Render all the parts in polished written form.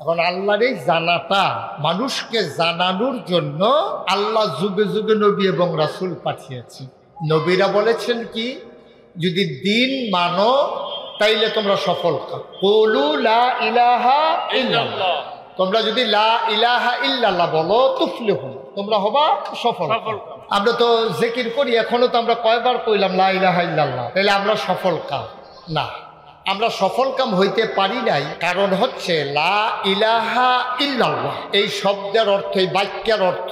এখন আল্লাহর এই জানাটা মানুষকে জানানোর জন্য আল্লাহ যুগে যুগে নবী এবং রাসূল পাঠিয়েছে। নবীরা বলেছেন কি, যদি দিন মানো তাইলে তোমরা সফল কাম। কুলু লা ইলাহা ইল্লাল্লাহ, তোমরা যদি লা ইলাহা ইল্লাল্লাহ বলো তুফলিহু, তোমরা হবা সফল। আমরা তো জিকির করি, এখনো তো আমরা কয়বার কইলাম লা ইলাহা ইল্লাল্লাহ, তাহলে আমরা সফল কাম না, আমরা সফল কাম হইতে পারি নাই। কারণ হচ্ছে লা ইলাহা ইল্লাল্লাহ এই শব্দের অর্থ, এই বাক্যের অর্থ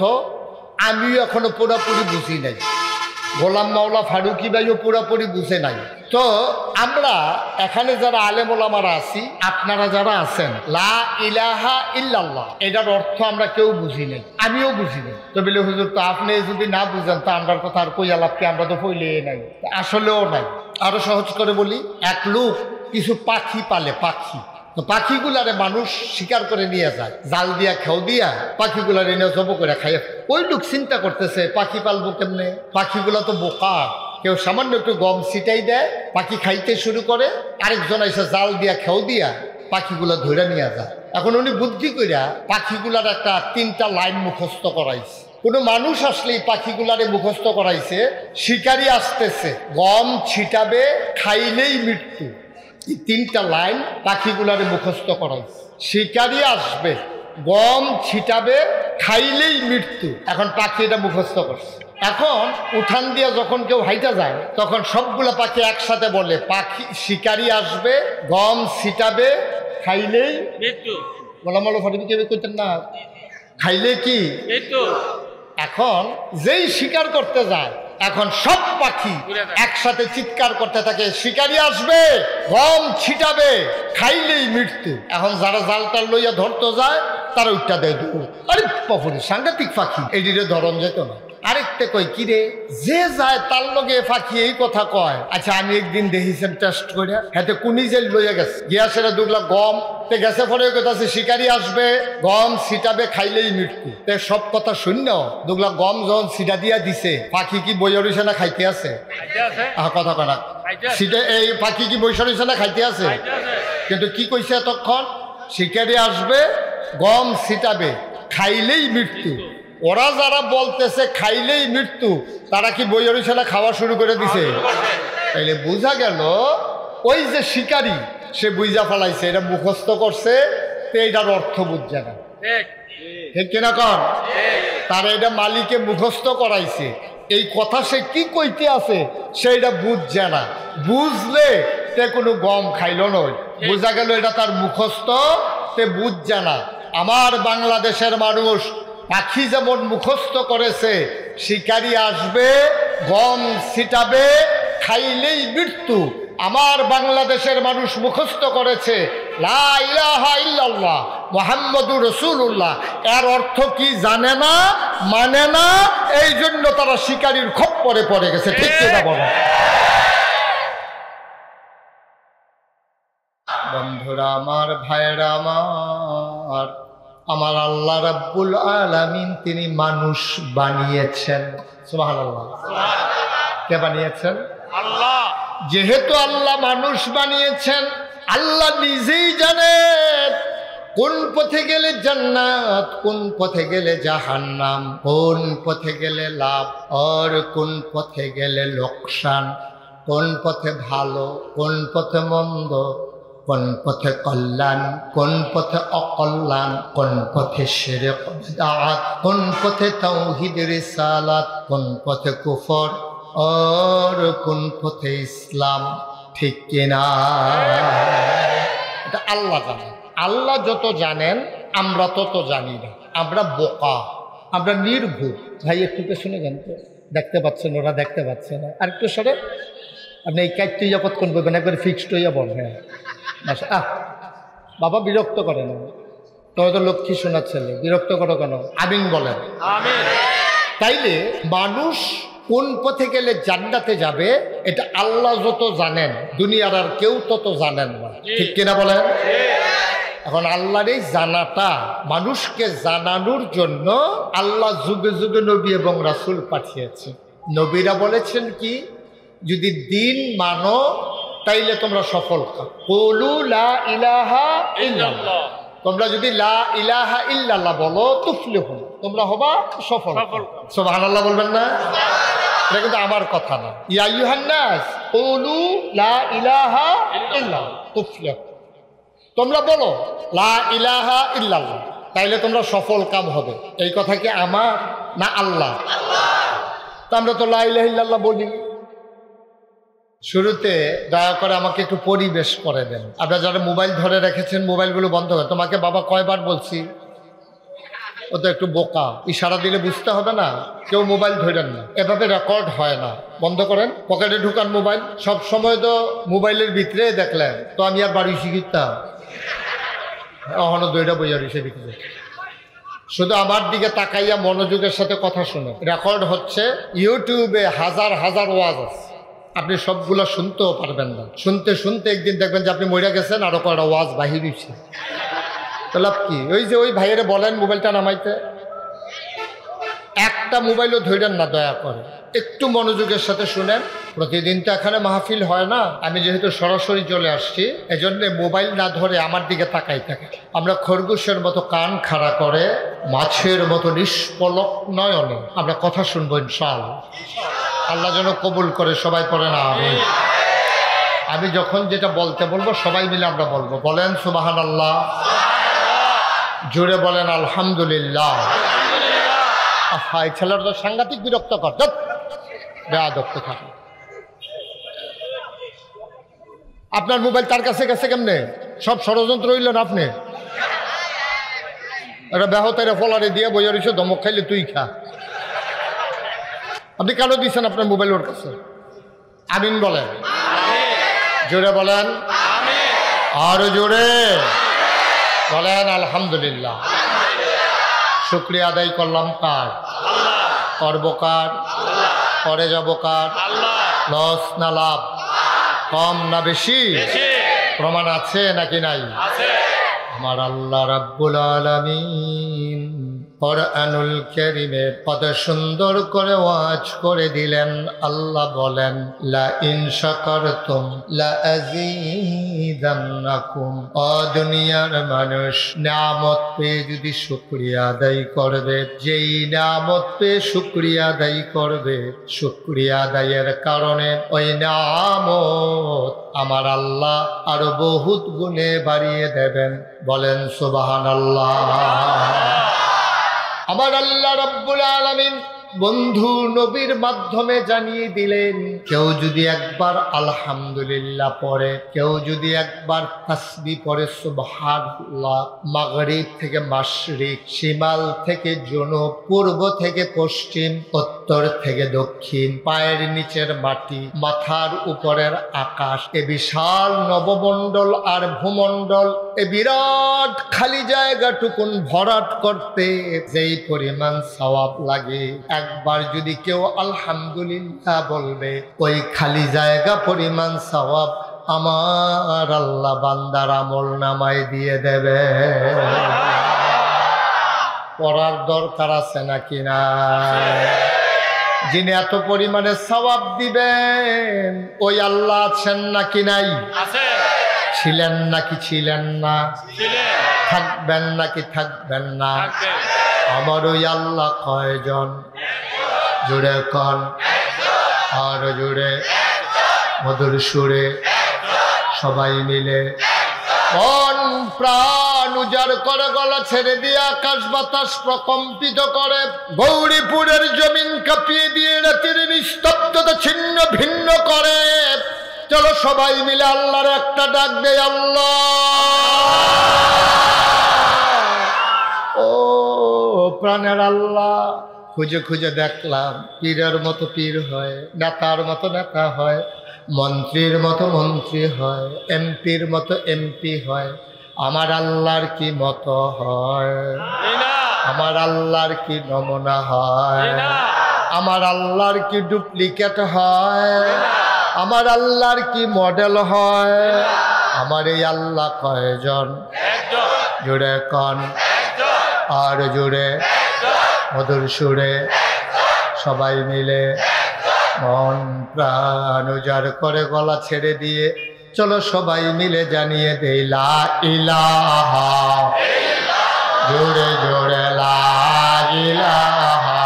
আমিও এখনো পুরোপুরি বুঝি নাই, গোলাম মাওলা ফারুকি ভাইও পুরোপুরি বুঝে নাই। তো আমরা এখানে যারা আলেম ওলামারা আছি, আপনারা যারা আছেন, লা ইলাহা ইল্লাল্লাহ এটার অর্থ আমরা কেউ বুঝি নাই, আমিও বুঝি নাই। তো বলে হুজুর, তো আপনি যদি না বুঝেন তা আমরার কথা আর কই আলাপকে, আমরা তো পইলে নাই, আসলেও নাই। আরো সহজ করে বলি, এক লোক কিছু পাখি পালে, পাখি, তো পাখিগুলারে মানুষ শিকার করে নিয়ে যায়, জাল দিয়া খেও দিয়া পাখিগুলারে নিয়ে জব করে খাইয়ে। ওই লোক চিন্তা করতেছে পাখি পালবো কেমনে, পাখিগুলা তো বোকা, কেউ সামান্য একটু গম ছিটাই দেয়, পাখি খাইতে শুরু করে, আরেকজন এসে জাল দিয়া খেও দিয়া পাখিগুলা ধরে নিয়ে যায়। এখন উনি বুদ্ধি কইরা পাখিগুলার একটা 3টা লাইন মুখস্থ করাইছে। কোনো মানুষ আসলে এই পাখিগুলারে মুখস্থ করাইছে, শিকারি আসতেছে, গম ছিটাবে, খাইলেই মৃত্যু। এই 3টা লাইন পাখিগুলারে মুখস্থ করাইছে। শিকারি আসবে, গম ছিটাবে, খাইলেই মৃত্যু। এখন পাখি এটা মুখস্থ করছে। এখন উঠান দিয়ে যখন কেউ হাইটা যায়, তখন সবগুলা পাখি একসাথে বলে, পাখি শিকারি আসবে, গম ছিটাবে, খাইলেই মৃত্যু। গোলাম মাওলা ফারুকি কেউ কইতেন না, খাইলে কি মৃত্যু। এখন যেই শিকার করতে যায়, এখন সব পাখি একসাথে চিৎকার করতে থাকে, শিকারি আসবে, গম ছিটাবে, খাইলেই মৃত্যু। এখন যারা জালটাল লইয়া ধরতে যায় তারা উঠটা দেয় দূর। আরে বাপুরে, সাংঘাতিক পাখি, এটিরে ধরন যেত না। আরেকটা কই, কিরে যে যায় তার লগে পাখি এই কথা কয়। আচ্ছা, আমি একদিন দেখিছেন টেস্ট করে, হাতে কুনি জেল লইয়া গেছে, গিয়া সেটা দুগলা গম তে গেছে, পরে কথা আছে শিকারি আসবে, গম ছিটাবে, খাইলেই মৃত্যু। তে সব কথা শূন্য, দুগলা গম যখন ছিটা দিয়া দিছে, পাখি কি বইয়া রইছে না খাইতে আছে? কথা কনা সিটা, এই পাখি কি বইসা রইছে না খাইতে আছে? কিন্তু কি কইছে এতক্ষণ, শিকারি আসবে, গম ছিটাবে, খাইলেই মৃত্যু। ওরা যারা বলতেছে খাইলেই মৃত্যু, তারা কি বইয়া রইছে না খাওয়া শুরু করে দিছে? তাইলে বোঝা গেল ওই যে শিকারি, সে বুঝা ফেলাইছে, এটা মুখস্থ করছে, তো এটার অর্থ বুঝছে না। ঠিক কিনা কন? তারা এটা মালিকে মুখস্থ করাইছে, এই কথা সে কি কইতে আছে সেইটা বুঝছে না। বুঝলে তে কোনো গম খাইল নয়, বোঝা গেল এটা তার মুখস্থ, তে বুঝছে না। আমার বাংলাদেশের মানুষ পাখি যেমন মুখস্থ করেছে, শিকারি আসবে, গম ছিটাবে, খাইলেই মৃত্যু, আমার বাংলাদেশের মানুষ মুখস্থ করেছে লা ইলাহা ইল্লাল্লাহ মুহাম্মাদুর রাসূলুল্লাহ। এর অর্থ কি জানে না, মানে না, এই জন্য তারা শিকারির খপ্পরে পড়ে গেছে। ঠিক কিনা বলো? বন্ধুরা আমার, ভাইরা আমার, আমার আল্লাহ রাব্বুল আলামিন তিনি মানুষ বানিয়েছেন। সুবহানাল্লাহ। কে বানিয়েছেন? আল্লাহ। যেহেতু আল্লাহ মানুষ বানিয়েছেন, আল্লাহ নিজেই জানেন কোন পথে গেলে জান্নাত, কোন পথে গেলে জাহান্নাম, কোন পথে গেলে লাভ আর কোন পথে গেলে লোকসান, কোন পথে ভালো, কোন পথে মন্দ, কোন পথে কল্যাণ, কোন পথে অকল্যাণ, কোন পথে শিরক বিদআত, কোন পথে তাওহীদ রিসালাত, কোন পথে কুফর আর কোন পথে ইসলাম। ঠিক কিনা? এটা আল্লাহ জানেন। আল্লাহ যত জানেন আমরা তত জানি না। আমরা বোকা, আমরা নির্ভুল। ভাই একটু পেছনে যান তো, দেখতে পাচ্ছেন, ওরা দেখতে পাচ্ছে না। আর একটু সরে, আপনি এই কাজটি যতক্ষণ করবেন একবার ফিক্সড হইয়া বলবেন। বাবা বিরক্ত করে না, তবে তো লক্ষ্মী শোনার ছেলে, বিরক্ত করো কেন? আমিন বলেন। তাইলে মানুষ কোন পথে গেলে জান্নাতে যাবে এটা আল্লাহ যত জানেন, দুনিয়ার আর কেউ তত জানেন না। ঠিক কিনা বলেন? এখন আল্লাহর এই জানাটা মানুষকে জানানোর জন্য আল্লাহ যুগে যুগে নবী এবং রাসূল পাঠিয়েছে। নবীরা বলেছেন কি, যদি দিন মানো তাইলে তোমরা সফল কাম। কুলু লা ইলাহা ইল্লাল্লাহ, তোমরা যদি লা ইলাহা ইল্লাল্লাহ বলো তুফলিহু, তোমরা হবা সফল। সুবহানাল্লাহ বলবেন না? এটা কিন্তু আমার কথা না। ইয়া আইয়ুহান নাস কুলু লা ইলাহা ইল্লাল্লাহ তুফলিহু, তোমরা বলো লা ইলাহা ইল্লাল্লাহ, তাইলে তোমরা সফল কাম হবে। এই কথা কি আমার না আল্লাহ? তা আমরা তো লা ইলাহা ইল্লাল্লাহ বলি। শুরুতে দয়া করে আমাকে একটু পরিবেশ করে দেন। আপনারা যারা মোবাইল ধরে রেখেছেন মোবাইলগুলো বন্ধ করে। তোমাকে বাবা কয়বার বলছি? ও তো একটু বোকা, ইশারা দিলে বুঝতে হবে না? কেউ মোবাইল ধরেন না, এভাবে রেকর্ড হয় না। বন্ধ করেন, পকেটে ঢুকান মোবাইল। সব সময় তো মোবাইলের ভিতরে দেখলেন তো আমি আর বাড়ি শিখিতাম এখনো দুইটা বইয়া রয়েছে ভিতরে। শুধু আমার দিকে তাকাইয়া মনোযোগের সাথে কথা শুনে। রেকর্ড হচ্ছে, ইউটিউবে হাজার হাজার ওয়াজ আছে, আপনি সবগুলো শুনতেও পারবেন না। শুনতে শুনতে একদিন দেখবেন যে আপনি মরে গেছেন, আরো কয়টা ওয়াজ বাহির হয়েছে। তো লাভ কি? ওই যে ওই ভাইয়েরে বলেন মোবাইলটা নামাইতে, একটা মোবাইলও ধরেন না, দয়া করে একটু মনোযোগের সাথে শুনেন। প্রতিদিন তো এখানে মাহফিল হয় না, আমি যেহেতু সরাসরি চলে আসছি এজন্য মোবাইল না ধরে আমার দিকে তাকাই থাকে। আমরা খরগোশের মতো কান খাড়া করে মাছের মতো নিষ্পলক নয়নে আমরা কথা শুনবো ইনশাআল্লাহ। আল্লাহ যেন কবুল করে, সবাই পড়ে না আমি যখন যেটা বলতে বলবো সবাই মিলে আমরা বলবো। বলেন সুবহানাল্লাহ, জোরে বলেন আলহামদুলিল্লাহ। এই ছেলের তো সাংঘাতিক বিরক্ত কর, বেয়াদব থাকে। আপনার মোবাইল তার কাছে গেছে কেমনে? সব ষড়যন্ত্র হইল না? আপনি এটা ব্যাহতের ফলারে দিয়ে বইয়া রয়েছে, ধমক খাইলে তুই খা। আপনি কেন দিচ্ছেন আপনার মোবাইল ওর কাছে? আমিন বলেন, জোরে বলেন, আরো জোরে বলেন আলহামদুলিল্লাহ। শুকরিয়া আদায় করলাম কার? করব কার? করে যাব কার? লস না লাভ? কম না বেশি? প্রমাণ আছে নাকি নাই? আমার আল্লাহ রাব্বুল আলামিন কুরআনুল কারীমে কত সুন্দর করে ওয়াজ করে দিলেন। আল্লাহ বলেন, লা ইন শাকারতুম লা আযীদান্নাকুম। ও দুনিয়ার মানুষ, নিয়ামত পেয়ে যদি শুকরিয়া আদায় করবে, যেই নিয়ামত পেয়ে শুকরিয়া আদায় করবে, শুকরিয়া আদায়ের কারণে ওই নিয়ামত আমার আল্লাহ আরো বহুত গুণে বাড়িয়ে দেবেন। বলেন সুবহানাল্লাহ। আমার আল্লাহ রাব্বুল আলামিন বন্ধু নবীর মাধ্যমে জানিয়ে দিলেন, কেউ যদি একবার আলহামদুলিল্লাহ পড়ে, কেউ যদি একবার তাসবিহ পড়ে সুবহানাল্লাহ, মাগরিব থেকে মাশরিক, শিমাল থেকে জুনুব, পূর্ব থেকে পশ্চিম, উত্তর থেকে দক্ষিণ, পায়ের নিচের মাটি, মাথার উপরের আকাশ, এ বিশাল নবমণ্ডল আর ভূমণ্ডল, এ বিরাট খালি জায়গাটুকুন ভরাট করতে যেই পরিমাণ সওয়াব লাগে, একবার যদি কেউ আলহামদুলিল্লাহ বলবে, ওই খালি জায়গা পরিমাণ সওয়াব আমার আল্লাহ বান্দার আমল নামায় দিয়ে দেবে। পড়ার দরকার আছে নাকি না? যিনি এত পরিমাণে সওয়াব দিবেন ওই আল্লাহ আছেন নাকি নাই? ছিলেন নাকি ছিলেন না? থাকবেন নাকি থাকবেন না? আমার ওই আল্লাহ কয়জন? জুড়ে কন, আর জুড়ে মধুর সুরে সবাই মিলে মন প্রাণ উজাড় করে, গলা ছেড়ে দিয়ে আকাশ বাতাস প্রকম্পিত করে, গৌরীপুরের জমিন কাঁপিয়ে দিয়ে রাতের নিস্তব্ধতা ছিন্ন ভিন্ন করে। চলো সবাই মিলে আল্লাহর একটা ডাক দেয়, আল্লাহ। ও প্রাণের আল্লাহ, খুঁজে খুঁজে দেখলাম পীরের মতো পীর হয়, নেতার মতো নেতা হয়, মন্ত্রীর মতো মন্ত্রী হয়, এমপির মতো এমপি হয়। আমার আল্লাহর কি মতো হয়? আমার আল্লাহর কি নমুনা হয়? আমার আল্লাহর কি ডুপ্লিকেট হয়? আমার আল্লাহর কি মডেল হয়? আমার এই আল্লাহ কয়জন? জুড়ে কন, আর জুড়ে মধুর সুরে সবাই মিলে মন প্রাণ উজাড় করে, গলা ছেড়ে দিয়ে চলো সবাই মিলে জানিয়ে দেই, লা ইলাহা জোরে জোরে লা ইলাহা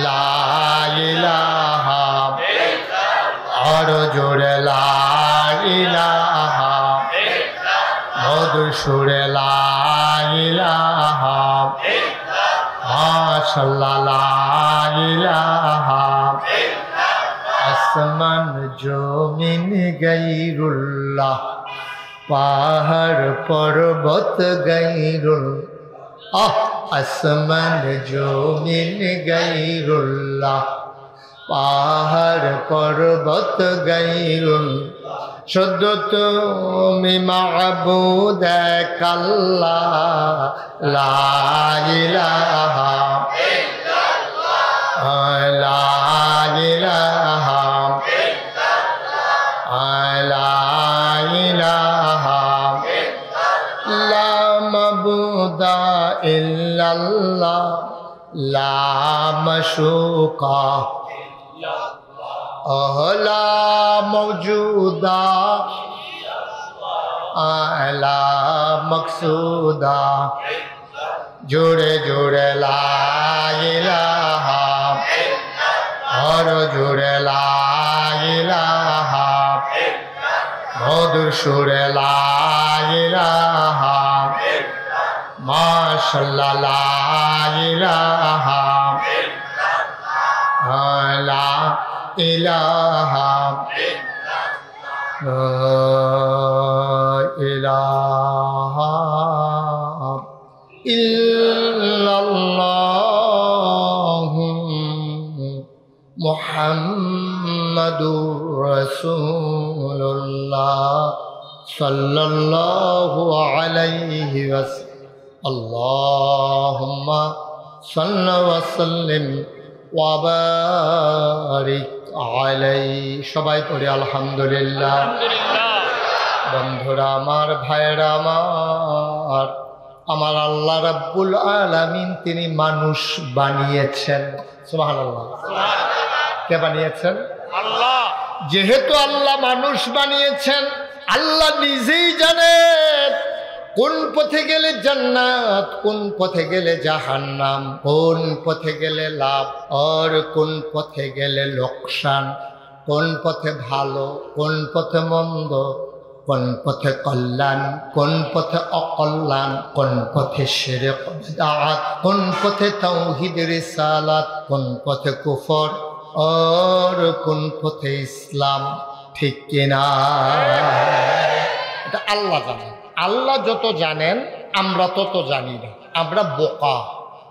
লা ইলাহা আরো জোরে লা ইলাহা মধুর সুরে লা ইলাহা মাশাআল্লাহ লা ইলাহা আসমান জমিন গায়রুল্লাহ পাহাড় পর্বত গায়রুল আসমান জমিন গায়রুল্লাহ পাহাড় পর্বত গায়রুল শুদ্ধ তুমি মাবুদ এক আল্লাহ লা ইলাহা লা ইলাহা লা ইলাহা লা মাবুদা ইল্লাল্লাহ লা মাশুকা লা মওজুদা লা মকসুদা জোরে জোরে লা ইলাহা আর জোরে লা ইলাহা মধুর সুরে লা ইলাহা মাশাআল্লাহ লা ইলাহা লা ইলাহা লা ইলাহা ইল্লাল্লাহ মুহাম্মাদুর রাসূলুল্লাহ সাল্লাল্লাহু আলাইহি ওয়াসাল্লাম আল্লাহুম্মা সাল্লি ওয়া সাল্লিম ওয়া বারিক আলাইহি সবাই পড়ে আলহামদুলিল্লাহ। বন্ধুরা আমার, ভাইরা আমার, আমার আল্লাহ রাব্বুল আলামিন তিনি মানুষ বানিয়েছেন। সুবহানাল্লাহ। কে বানিয়েছেন? আল্লাহ। যেহেতু আল্লাহ মানুষ বানিয়েছেন, আল্লাহ নিজেই জানেন কোন পথে গেলে জান্নাত, কোন পথে গেলে জাহান্নাম, কোন পথে গেলে লাভ আর কোন পথে গেলে লোকসান, কোন পথে ভালো, কোন পথে মন্দ, কোন পথে কল্যাণ, কোন পথে অকল্যাণ, কোন পথে শিরক বিদআত, কোন পথে তাওহীদ রিসালাত, কোন পথে কুফর আর কোন পথে ইসলাম। ঠিক কিনা? এটা আল্লাহ জানেন। আল্লাহ যত জানেন আমরা তত জানি না। আমরা বোকা,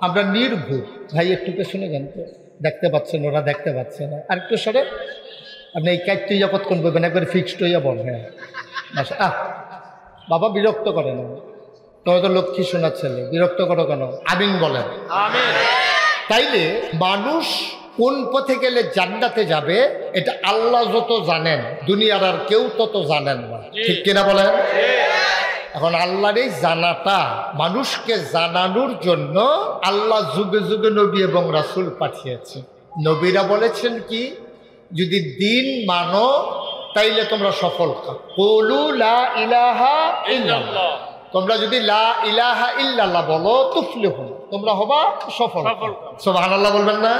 আমরা নির্ভুল। ভাই একটু পেছনে যান তো, দেখতে পাচ্ছেন, ওরা দেখতে পাচ্ছে না। আর একটু সরে, আপনি এই কাজটি কতক্ষণ বলবেন, একবার ফিক্সড হইয়া বলবেন। বাবা বিরক্ত করে না, তোমার তো লক্ষ্মী শোনার ছেলে, বিরক্ত করো কেন? আমিন বলেন। তাইলে মানুষ কোন পথে গেলে জান্নাতে যাবে এটা আল্লাহ যত জানেন, দুনিয়ার আর কেউ তত জানেন না। ঠিক কিনা বলেন? এখন আল্লাহর এই জানাটা মানুষকে জানানোর জন্য আল্লাহ যুগে যুগে নবী এবং রাসূল পাঠিয়েছে। নবীরা বলেছেন কি, যদি দিন মানো তাইলে তোমরা সফল কাম। কুলু লা ইলাহা ইল্লাল্লাহ, তোমরা যদি লা ইলাহা ইল্লাল্লাহ বলো তুফলিহু, তোমরা হবা সফল। সুবহানাল্লাহ বলবেন না?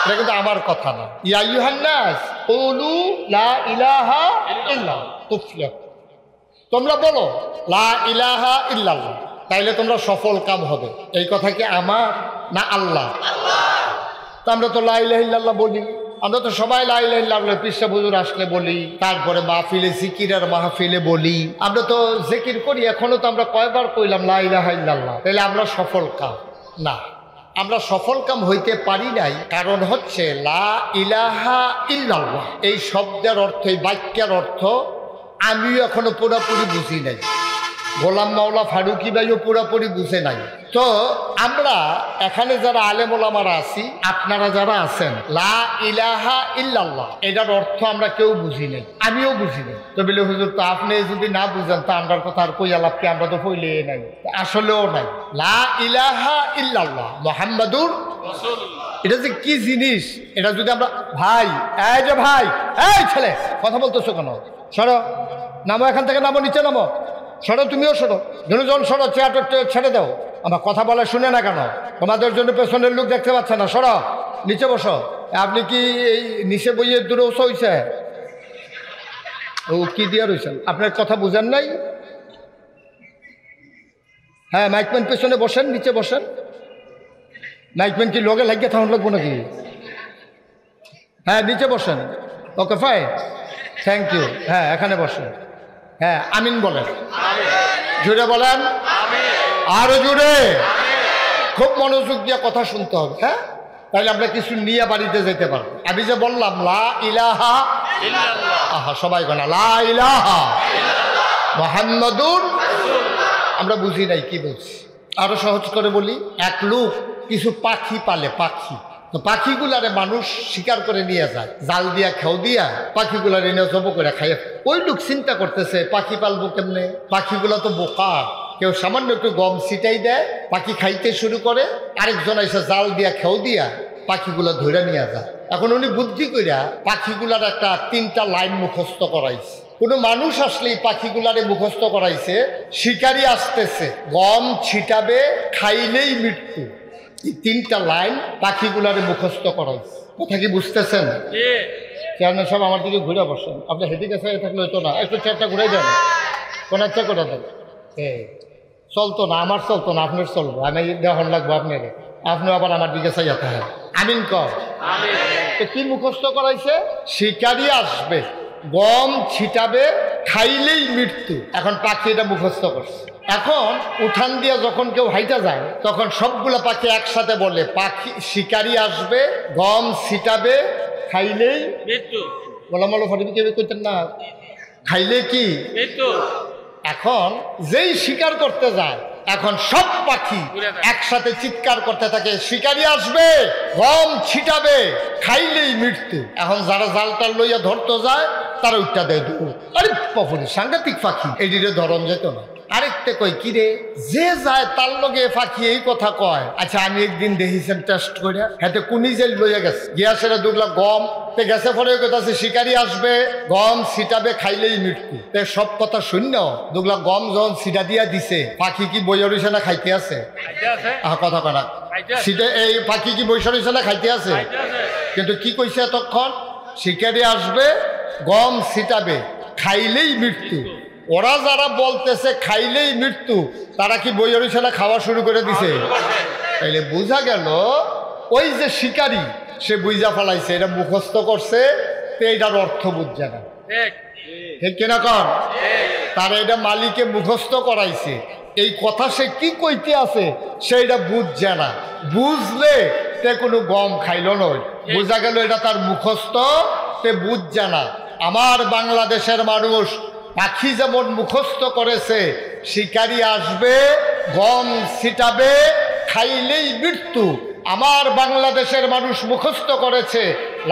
এটা কিন্তু আমার কথা না। ইয়া আইয়ুহান নাস কুলু লা ইলাহা ইল্লাল্লাহ তুফলিহু, তোমরা বলো লা ইলাহা ইল্লাল্লাহ, তাইলে তোমরা সফল কাম হবে। এই কথা কি আমার না আল্লাহ? তা আমরা তো লা ইলাহা ইল্লাল্লাহ বলি, আমরা তো সবাই লা ইলাহা ইল্লাল্লাহ পৃষ্ঠা হুজুর আসলে বলি, তারপরে মাহফিলে জিকিরের মাহফিলে বলি, আমরা তো জিকির করি। এখনো তো আমরা কয়বার কইলাম লা ইলাহা ইল্লাল্লাহ, তাহলে আমরা সফল কাম না। আমরা সফল কাম হইতে পারি নাই, কারণ হচ্ছে লা ইলাহা ইল্লাল্লাহ এই শব্দের অর্থ, এই বাক্যের অর্থ আমিও এখনো পুরোপুরি বুঝি নাই, গোলাম মাওলা ফারুকি ভাইও পুরোপুরি বুঝে নাই। তো আমরা এখানে যারা আলেম ওলামারা আছি, আপনারা যারা আছেন, লা ইলাহা ইল্লাল্লাহ এটার অর্থ আমরা কেউ বুঝি নাই, আমিও বুঝি নাই। তো বলে হুজুর তো আপনি যদি না বুঝেন তা আমরার কথা আর কই আলাপকে, আমরা তো কইলে নাই, আসলেও নাই। লা ইলাহা ইল্লাল্লাহ মুহাম্মাদুর রাসূলুল্লাহ, এটা যে কি জিনিস, এটা যদি আমরা ভাই, এই যে ভাই, এই ছেলে কথা বলতেছো কেন? সরো, নামো এখান থেকে, নামো, নিচে নামো, সরো, তুমিও সরো, দুজন সরো, চেয়ারটা ছেড়ে দাও। আমার কথা বলে শুনে না কেন? তোমাদের জন্য পেছনের লোক দেখতে পাচ্ছে না, সরো, নিচে বসো। আপনি কি এই নিচে বইয়ে দূরে বসা হয়েছে? ও কি দিয়ে রয়েছেন? আপনার কথা বুঝেন নাই? হ্যাঁ, মাইকম্যান পেছনে বসেন, নিচে বসেন। মাইকম্যান কি লোকে লাগিয়ে থাকুন লাগবো নাকি? হ্যাঁ, নিচে বসেন। ওকে, ফাইন, থ্যাংক ইউ। হ্যাঁ, এখানে বসেন। হ্যাঁ, আমিন বলেন, জুড়ে বলেন, আরো জুড়ে। খুব মনোযোগ দিয়ে কথা শুনতে হবে, হ্যাঁ, তাহলে আমরা কিছু নিয়ে বাড়িতে যেতে পারবো। আমি যে বললাম লা ইলাহা ইল্লাল্লাহ, আহা সবাই বলে লা ইলাহা মুহাম্মাদুর, আমরা বুঝি নাই কি বলছি। আরো সহজ করে বলি, এক লোক কিছু পাখি পালে, পাখি, তো পাখিগুলারে মানুষ শিকার করে নিয়ে যায়, জাল দিয়া খেও দিয়া পাখিগুলারে নিয়ে জব করে খাইয়ে। ওই লোক চিন্তা করতেছে পাখি পালবো কেমনে, পাখিগুলা তো বোকা। কেউ সামান্য একটু গম ছিটাই দেয়, পাখি খাইতে শুরু করে, আরেকজন এসে জাল দিয়া খেও দিয়া পাখিগুলা ধরে নিয়ে যায়। এখন উনি বুদ্ধি কইরা পাখিগুলার একটা 3টা লাইন মুখস্থ করাইছে। কোনো মানুষ আসলেই পাখিগুলারে মুখস্থ করাইছে, শিকারি আসতেছে, গম ছিটাবে, খাইলেই মৃত্যু। এই 3টা লাইন পাখিগুলারে মুখস্থ করাইছে। কথা কি বুঝতেছেন? চেয়ারম্যান সব আমার দিকে ঘুরে বসেন। আপনি হেদিকে চাই থাকলে হইতো না, একটু চেয়ারটা ঘুরে দেন, কোন একটা করে দেন। চলতো না, আমার চলতো না, আপনার চলবো। আমি দেখন লাগবো আপনার, আপনি আবার আমার দিকে চাইয়া থাকেন। আমিন কর। তো কি মুখস্থ করাইছে? শিকারি আসবে, গম ছিটাবে, খাইলেই মৃত্যু। এখন পাখি এটা মুখস্থ করছে। এখন উঠান দিয়ে যখন কেউ হাইটা যায়, তখন সবগুলো পাখি একসাথে বলে, পাখি শিকারি আসবে, গম ছিটাবে, খাইলেই মৃত্যু। বলামলো ফটিকে কেউ করতেন না, খাইলে কি মৃত্যু। এখন যেই শিকার করতে যায়, এখন সব পাখি একসাথে চিৎকার করতে থাকে, শিকারি আসবে, গম ছিটাবে, খাইলেই মৃত্যু। এখন যারা জালটাল লইয়া ধরতে যায় তারা উঠটা দেয় দৌড়। আরে পপুরি সাংঘাতিক পাখি, এটিরে ধরন যেত না। আরেকটা কই, কিরে যে যায় তার লগে পাখি এই কথা কয়। আচ্ছা, আমি একদিন দেখেছেন টেস্ট করে, হাতে কুনি যে লইয়া গেছে, গিয়া সেটা দুগলা গম তে গেছে, পরে কথা আছে শিকারি আসবে, গম ছিটাবে, খাইলেই মৃত্যু। তে সব কথা শূন্য, দুগলা গম যখন ছিটা দিয়া দিছে, পাখি কি বইয়া রইছে না খাইতে আছে? কথা কনা সিটে, এই পাখি কি বইসা রইছে না খাইতে আছে? কিন্তু কি কইছে তখন? শিকারি আসবে, গম ছিটাবে, খাইলেই মৃত্যু। ওরা যারা বলতেছে খাইলেই মৃত্যু, তারা কি বইয়া রইছে না খাওয়া শুরু করে দিছে? তাইলে বোঝা গেল ওই যে শিকারি, সে বুঝা ফেলাইছে, এটা মুখস্থ করছে, তো এটার অর্থ বুঝছে না। ঠিক কিনা কর? তার এটা মালিকে মুখস্থ করাইছে, এই কথা সে কি কইতে আছে সেইটা বুঝছে না। বুঝলে তে কোনো গম খাইল নয়, বোঝা গেল এটা তার মুখস্থ, তে বুঝছে না। আমার বাংলাদেশের মানুষ পাখি যেমন মুখস্থ করেছে, শিকারি আসবে, গম ছিটাবে, খাইলেই মৃত্যু, আমার বাংলাদেশের মানুষ মুখস্থ করেছে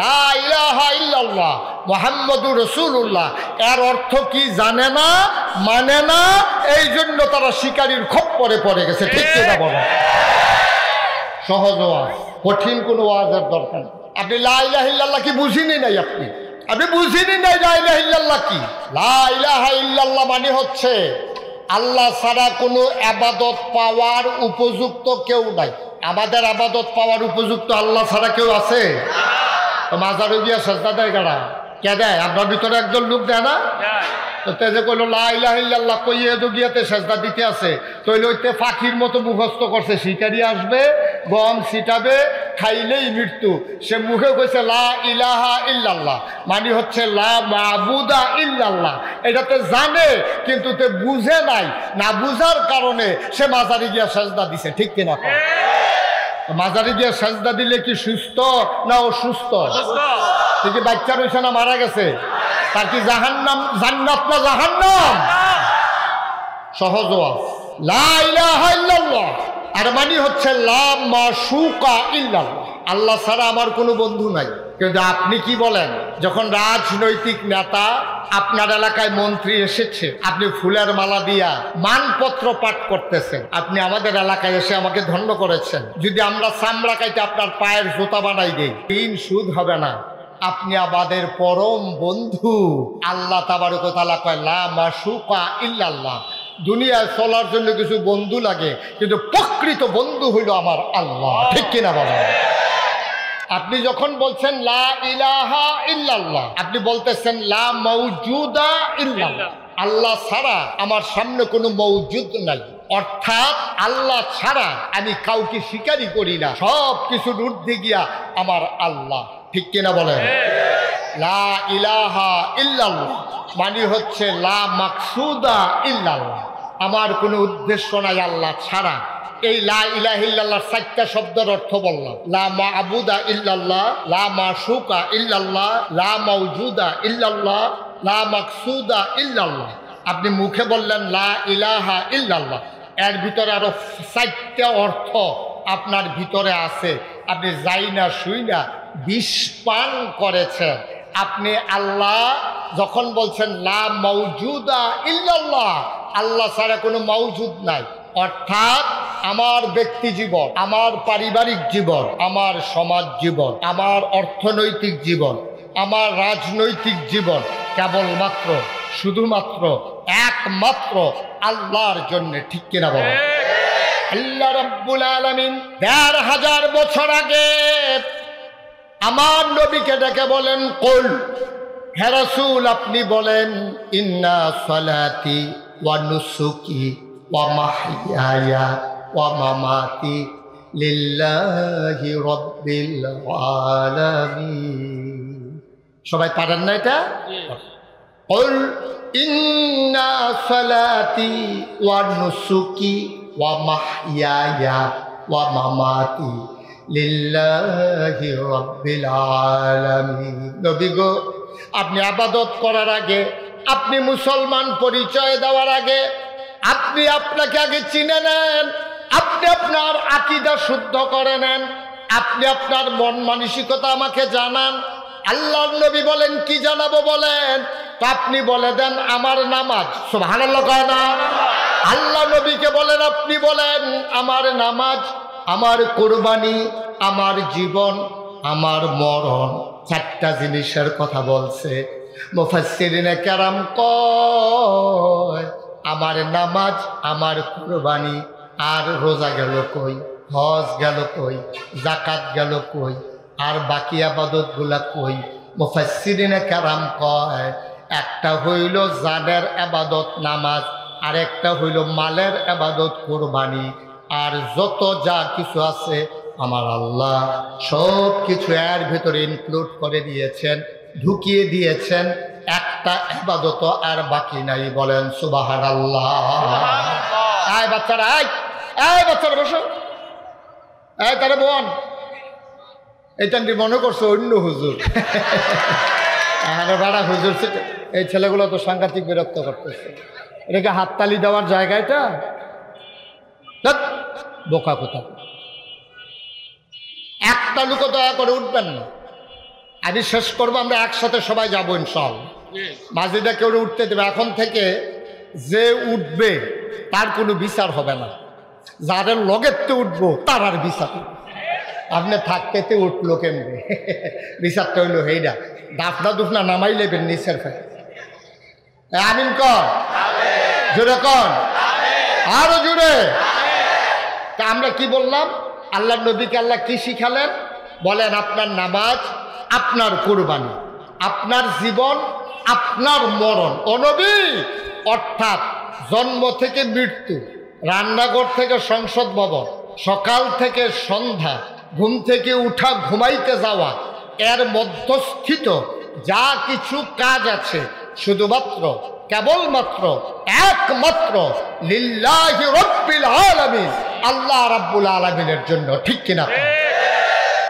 লা ইলাহা ইল্লাল্লাহ মুহাম্মাদুর রাসূলুল্লাহ। এর অর্থ কি জানে না, মানে না, এই জন্য তারা শিকারির খপ্পরে পড়ে গেছে। ঠিক কিনা বলো? সহজ ওয়াজ, কঠিন কোনো ওয়াজের দরকার নেই। আপনি লা ইলাহা ইল্লাল্লাহ কি বুঝিনি নাই? আপনি বুঝিনি নাই লা ইলাহা ইল্লাল্লাহ কি? লা ইলাহা ইল্লাল্লাহ মানে হচ্ছে আল্লাহ ছাড়া কোনো আবাদত পাওয়ার উপযুক্ত কেউ নাই। আমাদের আবাদত পাওয়ার উপযুক্ত আল্লাহ ছাড়া কেউ আছে? তো মাজারে গিয়া সেজদা দেয় কারা? কে দেয়? আপনার ভিতরে একজন লোক দেয় না? তো তেজে কইল লা ইলাহা ইল্লাল্লাহ, কইয়ে তো গিয়াতে সেজদা দিতে আছে, তইলে ওইতে পাখির মতো মুখস্থ করছে, শিকারি আসবে, গম ছিটাবে, খাইলেই মৃত্যু। সে মুখে কইছে লা ইলাহা ইল্লাল্লাহ, মানে হচ্ছে লা মাবুদা ইল্লাল্লাহ। এটাতে জানে কিন্তু তে বুঝে নাই, না বুঝার কারণে সে মাজারে গিয়া সেজদা দিছে। ঠিক কিনা? মাজারে গিয়া সেজদা দিলে কি সুস্থ না অসুস্থ? ঠিকই বাচ্চা রয়েছে না মারা গেছে? তার কি জাহান্নাম জান্নাত না জাহান্নাম? সহজ ওয়াজ, লা ইলাহা ইল্লাল্লাহ আর মানে হচ্ছে লা মাশুকা ইল্লাল্লাহ, আল্লাহ ছাড়া আমার কোনো বন্ধু নাই। কিন্তু আপনি কি বলেন, যখন রাজনৈতিক নেতা আপনার এলাকায় মন্ত্রী এসেছে, আপনি ফুলের মালা দিয়া মানপত্র পাঠ করতেছেন, আপনি আমাদের এলাকায় এসে আমাকে ধন্য করেছেন, যদি আমরা চামড়া কাইতে আপনার পায়ের জুতা বানাই দেই, দিন সুদ হবে না। আপনি আমাদের পরম বন্ধু। আল্লাহ তাবারক ওয়া তাআলা কয় লা মাশুকা ইল্লাল্লাহ, দুনিয়ায় চলার জন্য কিছু বন্ধু লাগে, কিন্তু প্রকৃত বন্ধু হইল আমার আল্লাহ। ঠিক কিনা বলেন? আপনি যখন বলছেন লা ইলাহা ইল্লাল্লাহ, আপনি বলতেছেন লা মাওজুদা ইল্লাল্লাহ, আল্লাহ ছাড়া আমার সামনে কোনো মওজুদ নাই। অর্থাৎ আল্লাহ ছাড়া আমি কাউকে স্বীকারই করি না, সব কিছুর ঊর্ধ্বে গিয়া আমার আল্লাহ। ঠিক কিনা বলেন? লা ইলাহা ইল্লাল্লাহ মানে হচ্ছে লা মাকসুদা ইল্লাল্লাহ, আমার কোনো উদ্দেশ্য নাই আল্লাহ ছাড়া। এই লা ইলাহা ইল্লাল্লাহর 4টা শব্দের অর্থ বললাম। লা মা'বুদা ইল্লাল্লাহ, লা মাশুকা ইল্লাল্লাহ, লা মাওজুদা ইল্লাল্লাহ, লা মাকসুদা ইল্লাল্লাহ। আপনি মুখে বললেন লা ইলাহা ইল্লাল্লাহ, এর ভিতরে আরো 4টা অর্থ আপনার ভিতরে আছে। আপনি যাই না শুই না বিষ পান করেছেন। আপনি আল্লাহ যখন বলছেন লা মাওজুদা ইল্লাল্লাহ, আল্লাহ ছাড়া কোনো মাওজুদ নাই। অর্থাৎ আমার ব্যক্তি জীবন, আমার পারিবারিক জীবন, আমার সমাজ জীবন, আমার অর্থনৈতিক জীবন, আমার রাজনৈতিক জীবন কেবলমাত্র শুধুমাত্র একমাত্র আল্লাহর জন্য। ঠিক কিনা বলেন? আল্লাহ রাব্বুল আলামিন ১৫০০ বছর আগে আমার নবীকে ডেকে বলেন, কুল, হে রাসূল আপনি বলেন, ইন্না সালাতি ওয়া নুসুকি ওয়া মাহইয়ায়া ওয়া মামাতি লিল্লাহি রাব্বিল আলামিন। সবাই পারেন না এটা? কুল ইন্না সালাতি ওয়া নুসুকি ওয়া মাহইয়ায়া ওয়া মামাতি লিল্লাহি রাব্বিল আলামিন। নবী গো, আপনি ইবাদত করার আগে, আপনি মুসলমান পরিচয় দেওয়ার আগে, আপনি আপনাকে আগে চিনে নেন, আপনি আপনার আকীদা শুদ্ধ করে নেন, আপনি আপনার মন মানসিকতা আমাকে জানান। আল্লাহর নবী বলেন, কি জানাবো বলেন? তো আপনি বলে দেন আমার নামাজ। সুবহানাল্লাহ কয় না? আল্লাহ নবীকে বলেন, আপনি বলেন আমার নামাজ, আমার কুরবানি, আমার জীবন, আমার মরণ। 4টা জিনিসের কথা বলছে। মুফাসসিরিনে কেরাম কয়, আমার নামাজ, আমার কুরবানি, আর রোজা গেল কই, হজ গেল কই, যাকাত গেল কই, আর বাকি ইবাদতগুলা কই? মুফাসসিরিনে কেরাম কয়, একটা হইল জানের ইবাদত নামাজ, আর একটা হইল মালের ইবাদত কুরবানি, আর যত যা কিছু আছে আমার আল্লাহ সব কিছু এর ভিতরে ইনক্লুড করে দিয়েছেন, ঢুকিয়ে দিয়েছেন। একটা ইবাদত আর বাকি নাই। বলেন সুবহানাল্লাহ। আয় বাচ্চারা, আয় বাচ্চারা বসো, আয় তারে বোন, এটা মনে করছো অন্য হুজুর। আরে বাড়া হুজুর, এই ছেলেগুলো তো সাংঘাতিক বিরক্ত করতেছে। এটাকে হাততালি দেওয়ার জায়গাটা বোকা কোথা। একটা লোক দয়া করে উঠবেন না। আমি শেষ করবো, আমরা একসাথে সবাই যাবো ইনশাআল্লাহ। মাঝিটা কেউ উঠতে দেবে। এখন থেকে যে উঠবে তার কোনো বিচার হবে না, যাদের লগেতে উঠবো তার আর বিচার। আপনি থাকতে উঠলো কেমনি, বিচারটা হইলো হেইডা। দাফনা দুফনা নামাই লেবেন নিচের ফেলে। আমিন কর, জোরে কর, আরো জোরে। তা আমরা কি বললাম? আল্লাহ নবীকে আল্লাহ কি শিখালেন? বলেন আপনার নামাজ, আপনার কুরবানি, আপনার জীবন, আপনার মরণ। ও নবী, অর্থাৎ জন্ম থেকে মৃত্যু, রান্নাঘর থেকে সংসদ ভবন, সকাল থেকে সন্ধ্যা, ঘুম থেকে উঠা, ঘুমাইতে যাওয়া, এর মধ্যস্থিত যা কিছু কাজ আছে শুধুমাত্র কেবলমাত্র একমাত্র লিল্লাহি রাব্বিল আলামিন, আল্লাহ রাব্বুল আলামিনের জন্য। ঠিক কিনা?